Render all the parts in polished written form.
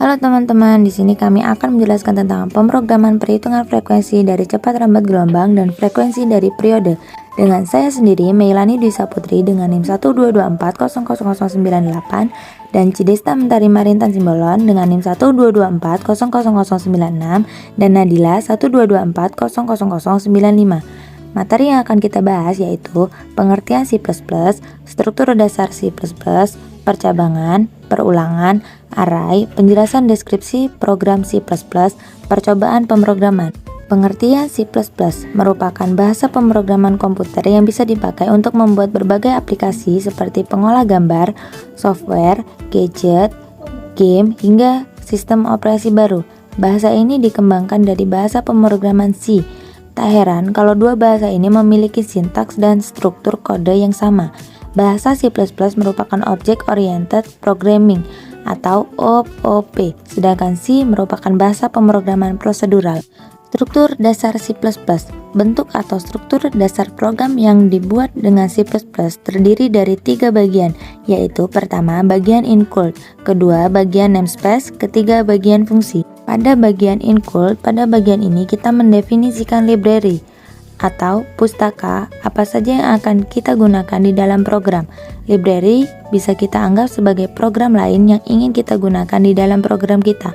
Halo teman-teman, di sini kami akan menjelaskan tentang pemrograman perhitungan frekuensi dari cepat lambat gelombang dan frekuensi dari periode. Dengan saya sendiri, Meilani Dwi Saputri dengan NIM 122400098 dan Cidesta Mentari Marintan Simbolon dengan NIM 122400096 dan Nadila 122400095. Materi yang akan kita bahas yaitu pengertian C++, struktur dasar C++, percabangan, perulangan, array, penjelasan deskripsi program C++, percobaan pemrograman. Pengertian C++ merupakan bahasa pemrograman komputer yang bisa dipakai untuk membuat berbagai aplikasi seperti pengolah gambar, software, gadget, game, hingga sistem operasi baru. Bahasa ini dikembangkan dari bahasa pemrograman C. Tak heran kalau dua bahasa ini memiliki sintaks dan struktur kode yang sama. Bahasa C++ merupakan Object Oriented Programming atau OOP, sedangkan C merupakan bahasa pemrograman prosedural. Struktur dasar C++, bentuk atau struktur dasar program yang dibuat dengan C++ terdiri dari 3 bagian, yaitu pertama bagian include, kedua bagian namespace, ketiga bagian fungsi. Pada bagian include, pada bagian ini kita mendefinisikan library atau pustaka apa saja yang akan kita gunakan di dalam program. Library bisa kita anggap sebagai program lain yang ingin kita gunakan di dalam program kita.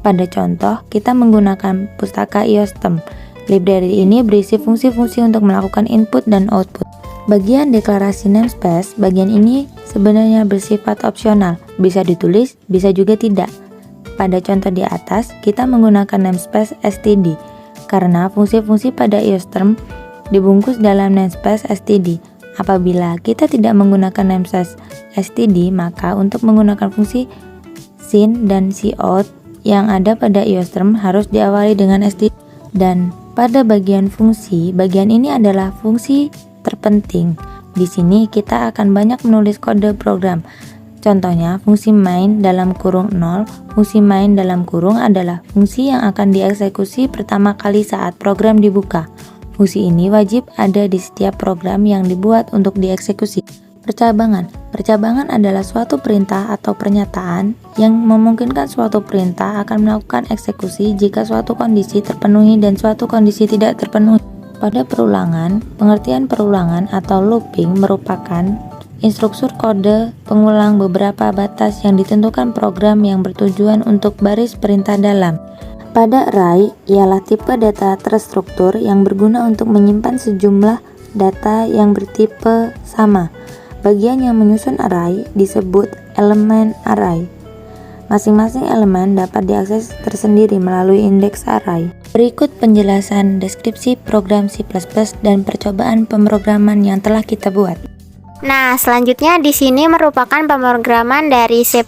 Pada contoh, kita menggunakan pustaka IOSTEM. Library ini berisi fungsi-fungsi untuk melakukan input dan output. Bagian deklarasi namespace, bagian ini sebenarnya bersifat opsional, bisa ditulis, bisa juga tidak. Pada contoh di atas, kita menggunakan namespace std, karena fungsi-fungsi pada IOSTEM dibungkus dalam namespace std. Apabila kita tidak menggunakan namespace std, maka untuk menggunakan fungsi sin dan cout yang ada pada IOSTEM harus diawali dengan std. Dan pada bagian fungsi, bagian ini adalah fungsi terpenting. Di sini kita akan banyak menulis kode program. Contohnya, fungsi main dalam kurung 0, fungsi main dalam kurung analah fungsi yang akan dieksekusi pertama kali saat program dibuka. Fungsi ini wajib ada di setiap program yang dibuat untuk dieksekusi. Percabangan adalah suatu perintah atau pernyataan yang memungkinkan suatu perintah akan melakukan eksekusi jika suatu kondisi terpenuhi dan suatu kondisi tidak terpenuhi. Pada perulangan, pengertian perulangan atau looping merupakan instruktur kode pengulang beberapa batas yang ditentukan program yang bertujuan untuk baris perintah dalam. Pada array ialah tipe data terstruktur yang berguna untuk menyimpan sejumlah data yang bertipe sama. Bagian yang menyusun array disebut elemen array. Masing-masing elemen dapat diakses tersendiri melalui indeks array. Berikut penjelasan deskripsi program C++ dan percobaan pemrograman yang telah kita buat. Nah, selanjutnya di sini merupakan pemrograman dari C++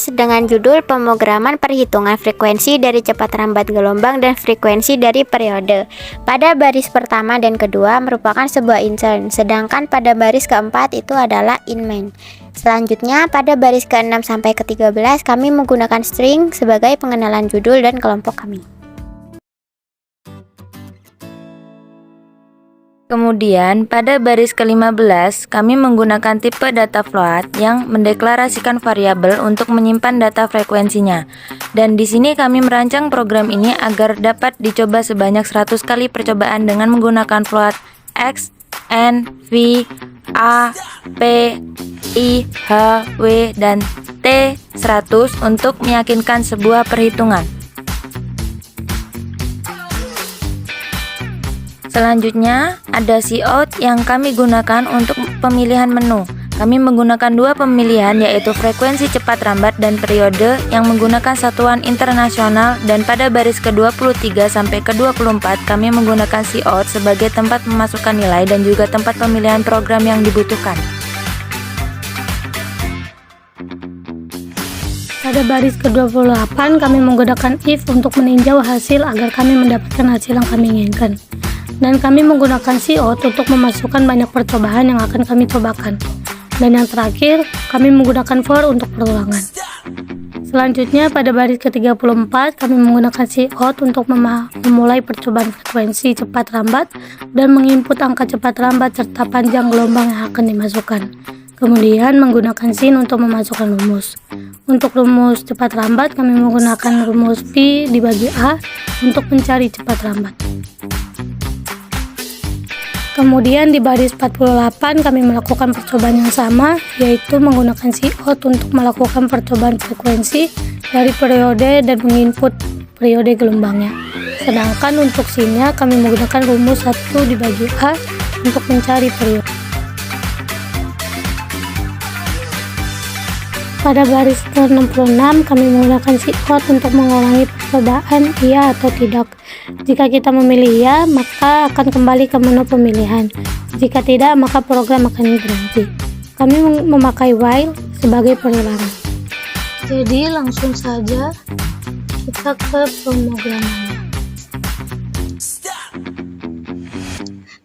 dengan judul pemrograman perhitungan frekuensi dari cepat lambat gelombang dan frekuensi dari periode. Pada baris pertama dan kedua merupakan sebuah insert, sedangkan pada baris keempat itu adalah in main. Selanjutnya pada baris ke-6 sampai ke-13 kami menggunakan string sebagai pengenalan judul dan kelompok kami. Kemudian pada baris ke-15 kami menggunakan tipe data float yang mendeklarasikan variabel untuk menyimpan data frekuensinya. Dan di sini kami merancang program ini agar dapat dicoba sebanyak 100 kali percobaan dengan menggunakan float x, n, v, a, p, i, h, w, dan t 100 untuk meyakinkan sebuah perhitungan. Selanjutnya ada cout yang kami gunakan untuk pemilihan menu. Kami menggunakan dua pemilihan yaitu frekuensi cepat lambat dan periode yang menggunakan satuan internasional, dan pada baris ke-23 sampai ke-24 kami menggunakan cout sebagai tempat memasukkan nilai dan juga tempat pemilihan program yang dibutuhkan. Pada baris ke-28 kami menggunakan if untuk meninjau hasil agar kami mendapatkan hasil yang kami inginkan. Dan kami menggunakan cout untuk memasukkan banyak percobaan yang akan kami cobakan. Dan yang terakhir, kami menggunakan for untuk perulangan. Selanjutnya pada baris ke-34 kami menggunakan cout untuk memulai percobaan frekuensi cepat lambat dan menginput angka cepat lambat serta panjang gelombang yang akan dimasukkan. Kemudian menggunakan sin untuk memasukkan rumus. Untuk rumus cepat lambat kami menggunakan rumus Pi dibagi A untuk mencari cepat lambat. Kemudian di baris 48 kami melakukan percobaan yang sama, yaitu menggunakan cout untuk melakukan percobaan frekuensi dari periode dan menginput periode gelombangnya. Sedangkan untuk sinnya kami menggunakan rumus 1 dibagi A untuk mencari periode. Pada baris ke-66 kami menggunakan cout untuk mengulangi percobaan iya atau tidak. Jika kita memilih ya, maka akan kembali ke menu pemilihan. Jika tidak, maka program akan berhenti. Kami memakai while sebagai perulangan. Jadi langsung saja kita ke pemrogramannya.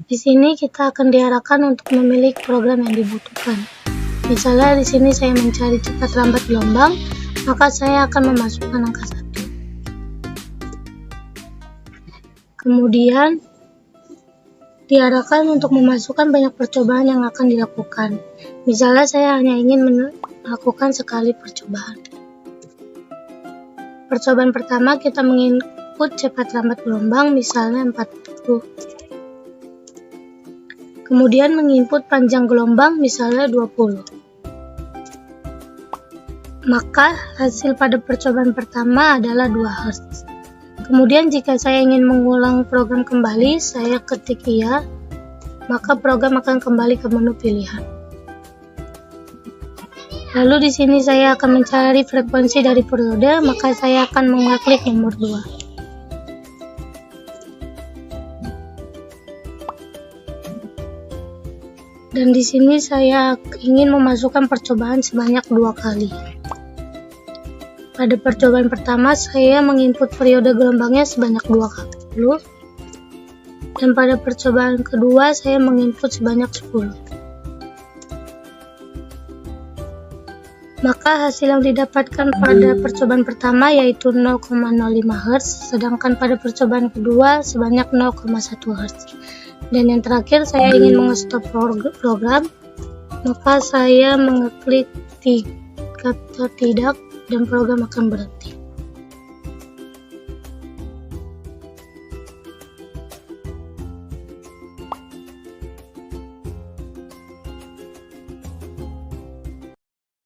Di sini kita akan diarahkan untuk memilih program yang dibutuhkan. Misalnya di sini saya mencari cepat lambat gelombang, maka saya akan memasukkan angka 1. Kemudian diarahkan untuk memasukkan banyak percobaan yang akan dilakukan. Misalnya saya hanya ingin melakukan sekali percobaan. Percobaan pertama kita menginput cepat lambat gelombang, misalnya 40. Kemudian menginput panjang gelombang, misalnya 20. Maka hasil pada percobaan pertama adalah 2 Hz. Kemudian jika saya ingin mengulang program kembali, saya ketik iya, maka program akan kembali ke menu pilihan. Lalu di sini saya akan mencari frekuensi dari periode, maka saya akan mengklik nomor 2. Dan di sini saya ingin memasukkan percobaan sebanyak 2 kali. Pada percobaan pertama saya menginput periode gelombangnya sebanyak 20, dan pada percobaan kedua saya menginput sebanyak 10. Maka hasil yang didapatkan pada percobaan pertama yaitu 0,05 Hz, sedangkan pada percobaan kedua sebanyak 0,1 Hz. Dan yang terakhir saya ingin mengstop program, maka saya mengeklik kata tidak dan program akan berhenti.